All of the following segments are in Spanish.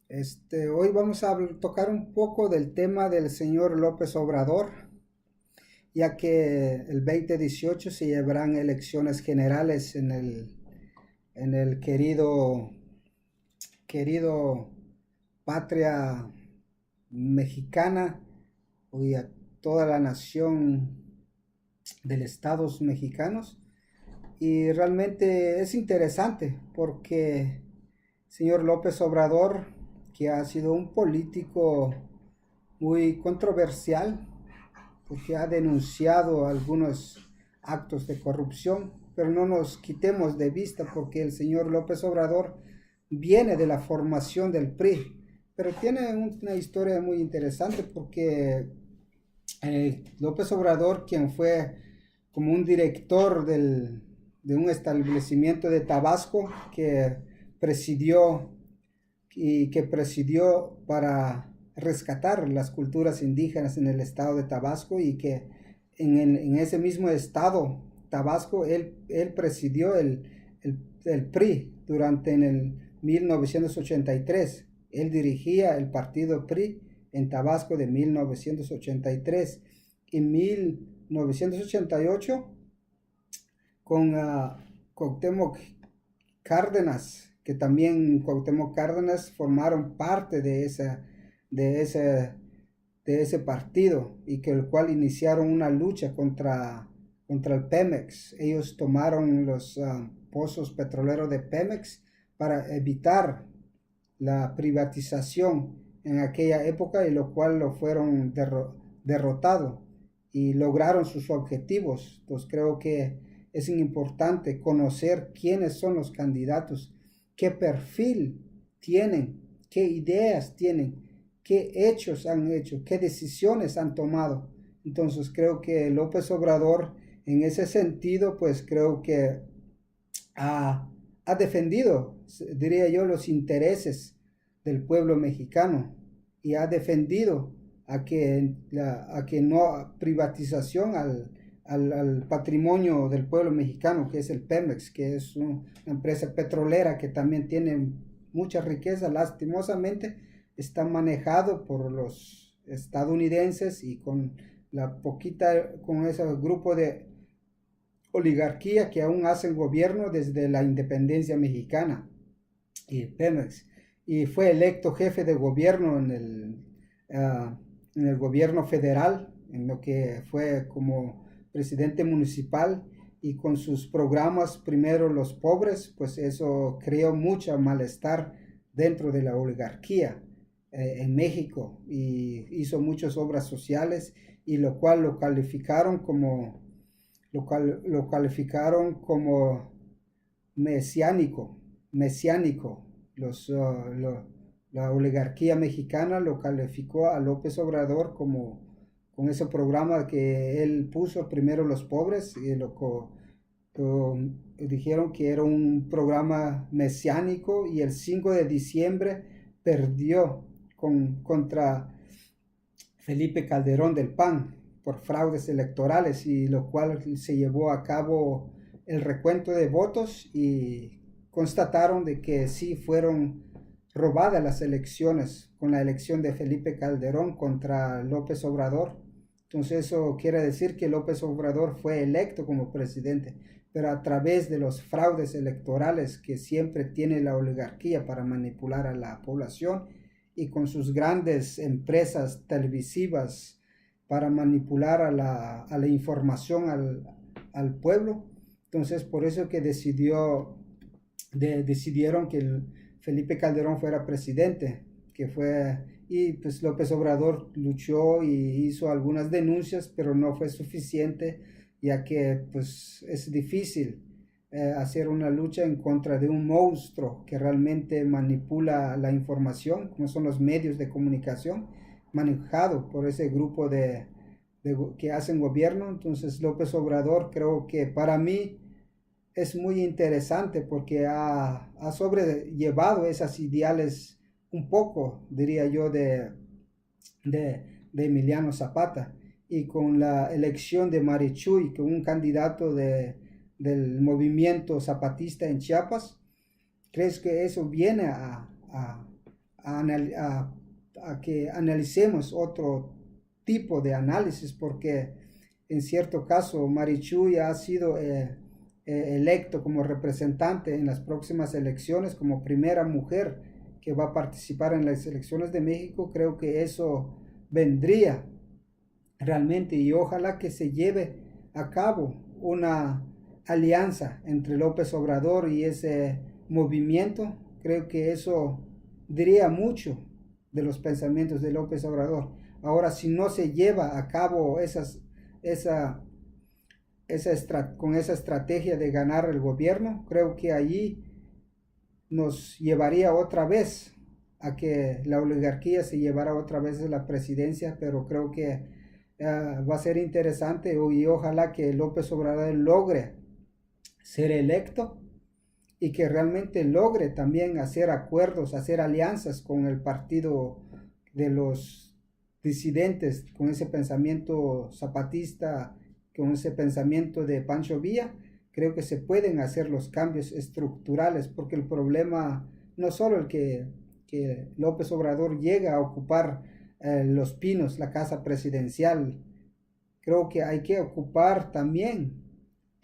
Hoy vamos a tocar un poco del tema del señor López Obrador, ya que el 2018 se llevarán elecciones generales en el querido patria mexicana y a toda la nación de los estados mexicanos. Y realmente es interesante porque señor López Obrador, que ha sido un político muy controversial, porque ha denunciado algunos actos de corrupción, pero no nos quitemos de vista porque el señor López Obrador viene de la formación del PRI, pero tiene una historia muy interesante porque López Obrador, quien fue como un director de un establecimiento de Tabasco presidió que presidió para rescatar las culturas indígenas en el estado de Tabasco y que en ese mismo estado, Tabasco, él presidió el PRI durante en el 1983. Él dirigía el partido PRI en Tabasco de 1983. En 1988 con Cuauhtémoc Cárdenas, que también Cuauhtémoc Cárdenas formaron parte de ese, de ese partido y que el cual iniciaron una lucha contra el Pemex. Ellos tomaron los pozos petroleros de Pemex para evitar la privatización en aquella época y lo cual lo fueron derrotado y lograron sus objetivos. Entonces creo que es importante conocer quiénes son los candidatos, qué perfil tienen, qué ideas tienen, qué hechos han hecho, qué decisiones han tomado. Entonces creo que López Obrador en ese sentido pues creo que ha defendido, diría yo, los intereses del pueblo mexicano y ha defendido a que no privatización al patrimonio del pueblo mexicano, que es el Pemex, que es una empresa petrolera que también tiene mucha riqueza. Lastimosamente está manejado por los estadounidenses y con ese grupo de oligarquía que aún hacen gobierno desde la independencia mexicana y Pemex. Y fue electo jefe de gobierno en el gobierno federal, en lo que fue como presidente municipal y con sus programas primero los pobres, pues eso creó mucho malestar dentro de la oligarquía en México y hizo muchas obras sociales y lo cual lo calificaron como mesiánico. La oligarquía mexicana lo calificó a López Obrador como con ese programa que él puso primero los pobres y dijeron que era un programa mesiánico y el 5 de diciembre perdió contra Felipe Calderón del PAN por fraudes electorales y lo cual se llevó a cabo el recuento de votos y constataron de que sí fueron robadas las elecciones con la elección de Felipe Calderón contra López Obrador. Entonces eso quiere decir que López Obrador fue electo como presidente, pero a través de los fraudes electorales que siempre tiene la oligarquía para manipular a la población y con sus grandes empresas televisivas para manipular a la información al pueblo. Entonces, por eso que decidieron que Felipe Calderón fuera presidente, y pues López Obrador luchó y hizo algunas denuncias, pero no fue suficiente, ya que pues es difícil hacer una lucha en contra de un monstruo que realmente manipula la información, como son los medios de comunicación, manejado por ese grupo que hacen gobierno. Entonces López Obrador creo que para mí es muy interesante porque ha sobrellevado esas ideales un poco, diría yo, de Emiliano Zapata. Y con la elección de Marichuy, que un candidato del movimiento zapatista en Chiapas, ¿crees que eso viene a que analicemos otro tipo de análisis, porque en cierto caso Marichuy ha sido electo como representante en las próximas elecciones, como primera mujer que va a participar en las elecciones de México. Creo que eso vendría realmente, y ojalá que se lleve a cabo una alianza entre López Obrador y ese movimiento. Creo que eso diría mucho de los pensamientos de López Obrador. Ahora, si no se lleva a cabo con esa estrategia de ganar el gobierno, creo que allí nos llevaría otra vez a que la oligarquía se llevara otra vez a la presidencia, pero creo que va a ser interesante, y ojalá que López Obrador logre ser electo y que realmente logre también hacer acuerdos, hacer alianzas con el partido de los disidentes, con ese pensamiento zapatista, con ese pensamiento de Pancho Villa. Creo que se pueden hacer los cambios estructurales, porque el problema no solo el que López Obrador llega a ocupar Los Pinos, la casa presidencial. Creo que hay que ocupar también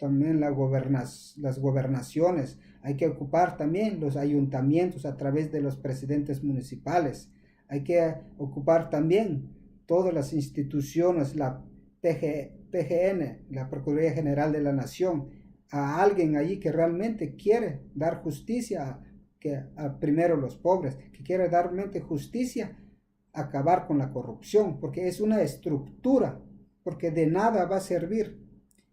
las gobernaciones, hay que ocupar también los ayuntamientos a través de los presidentes municipales, hay que ocupar también todas las instituciones, la PGN, la Procuraduría General de la Nación, a alguien allí que realmente quiere dar justicia, primero los pobres, que quiere dar realmente justicia, acabar con la corrupción, porque es una estructura, porque de nada va a servir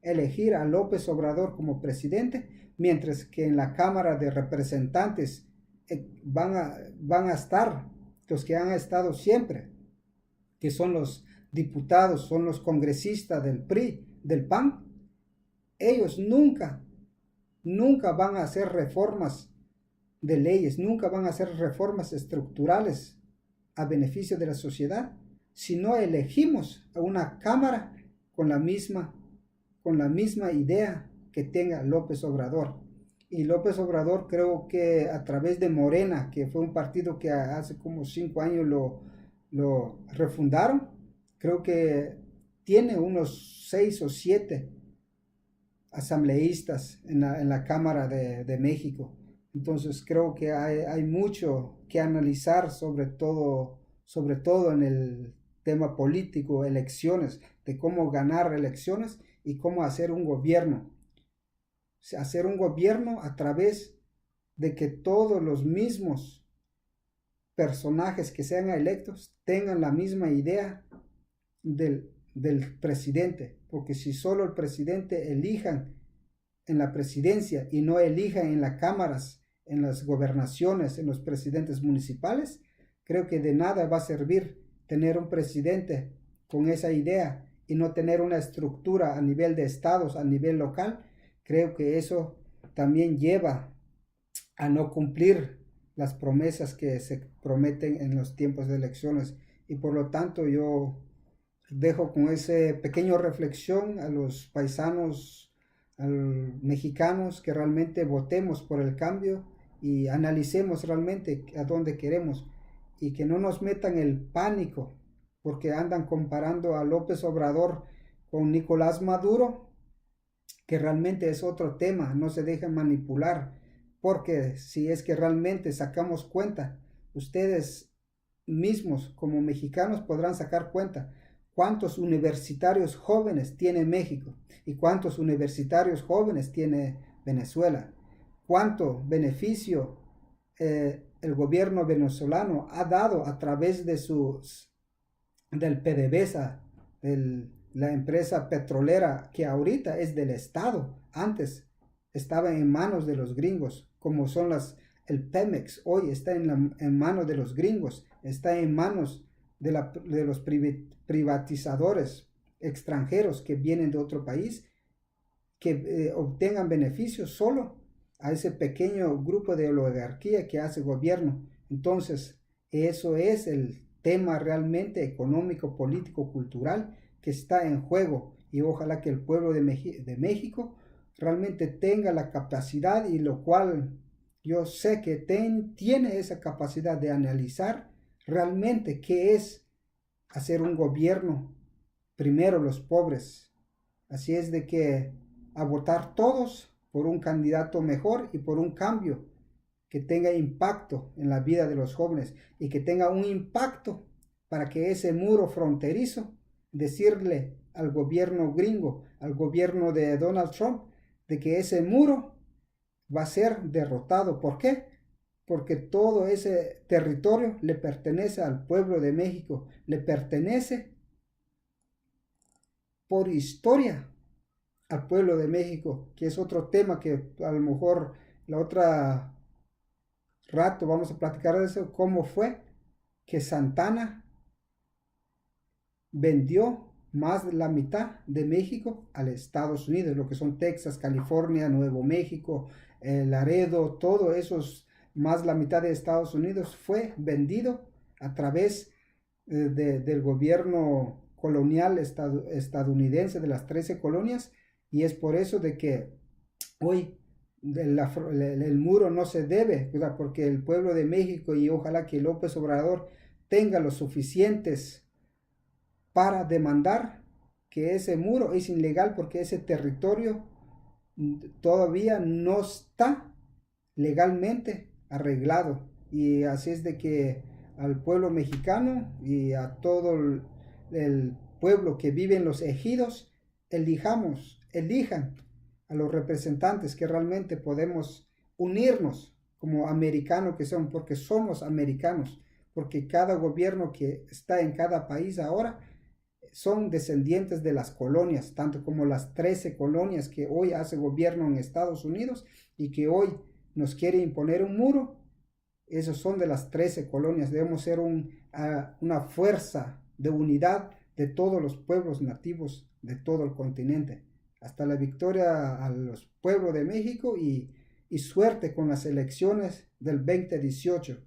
elegir a López Obrador como presidente, mientras que en la Cámara de Representantes van a estar los que han estado siempre, que son los diputados, son los congresistas del PRI, del PAN. Ellos nunca van a hacer reformas de leyes, nunca van a hacer reformas estructurales a beneficio de la sociedad, si no elegimos a una Cámara con la misma idea que tenga López Obrador. Y López Obrador, creo que a través de Morena, que fue un partido que hace como 5 años lo refundaron, creo que tiene unos 6 o 7 asambleístas en la Cámara de México. Entonces creo que hay mucho que analizar, sobre todo en el tema político, elecciones, de cómo ganar elecciones y cómo hacer un gobierno. Hacer un gobierno a través de que todos los mismos personajes que sean electos tengan la misma idea del presidente, porque si solo el presidente elijan en la presidencia y no elijan en las cámaras, en las gobernaciones, en los presidentes municipales, creo que de nada va a servir tener un presidente con esa idea y no tener una estructura a nivel de estados, a nivel local. Creo que eso también lleva a no cumplir las promesas que se prometen en los tiempos de elecciones, y por lo tanto yo dejo con ese pequeño reflexión a los paisanos, a los mexicanos, que realmente votemos por el cambio y analicemos realmente a dónde queremos, y que no nos metan el pánico porque andan comparando a López Obrador con Nicolás Maduro, que realmente es otro tema. No se dejen manipular, porque si es que realmente sacamos cuenta, ustedes mismos como mexicanos podrán sacar cuenta cuántos universitarios jóvenes tiene México y cuántos universitarios jóvenes tiene Venezuela, cuánto beneficio el gobierno venezolano ha dado a través de del PDVSA, la empresa petrolera que ahorita es del Estado. Antes estaba en manos de los gringos, como son el Pemex, hoy está en manos de los gringos, está en manos de los privatizadores extranjeros que vienen de otro país, que obtengan beneficios solo a ese pequeño grupo de oligarquía que hace gobierno. Entonces, eso es el tema realmente económico, político, cultural que está en juego, y ojalá que el pueblo de México realmente tenga la capacidad, y lo cual yo sé que tiene esa capacidad de analizar realmente qué es hacer un gobierno, primero los pobres. Así es de que a votar todos por un candidato mejor y por un cambio que tenga impacto en la vida de los jóvenes y que tenga un impacto para que ese muro fronterizo, decirle al gobierno gringo, al gobierno de Donald Trump, de que ese muro va a ser derrotado. ¿Por qué? Porque todo ese territorio le pertenece al pueblo de México, le pertenece por historia al pueblo de México, que es otro tema que a lo mejor la otra rato vamos a platicar de eso, cómo fue que Santana vendió más de la mitad de México a los Estados Unidos, lo que son Texas, California, Nuevo México, Laredo, todo esos, más la mitad de Estados Unidos fue vendido a través del gobierno colonial estadounidense de las 13 colonias, y es por eso de que hoy el muro no se debe, ¿verdad? Porque el pueblo de México, y ojalá que López Obrador tenga los suficientes para demandar que ese muro es ilegal, porque ese territorio todavía no está legalmente arreglado. Y así es de que al pueblo mexicano y a todo el pueblo que vive en los ejidos, elijan a los representantes que realmente podemos unirnos como americanos que son, porque somos americanos, porque cada gobierno que está en cada país ahora son descendientes de las colonias, tanto como las 13 colonias que hoy hace gobierno en Estados Unidos y que hoy nos quiere imponer un muro. Esos son de las 13 colonias. Debemos ser una fuerza de unidad de todos los pueblos nativos de todo el continente. Hasta la victoria a los pueblos de México y suerte con las elecciones del 2018.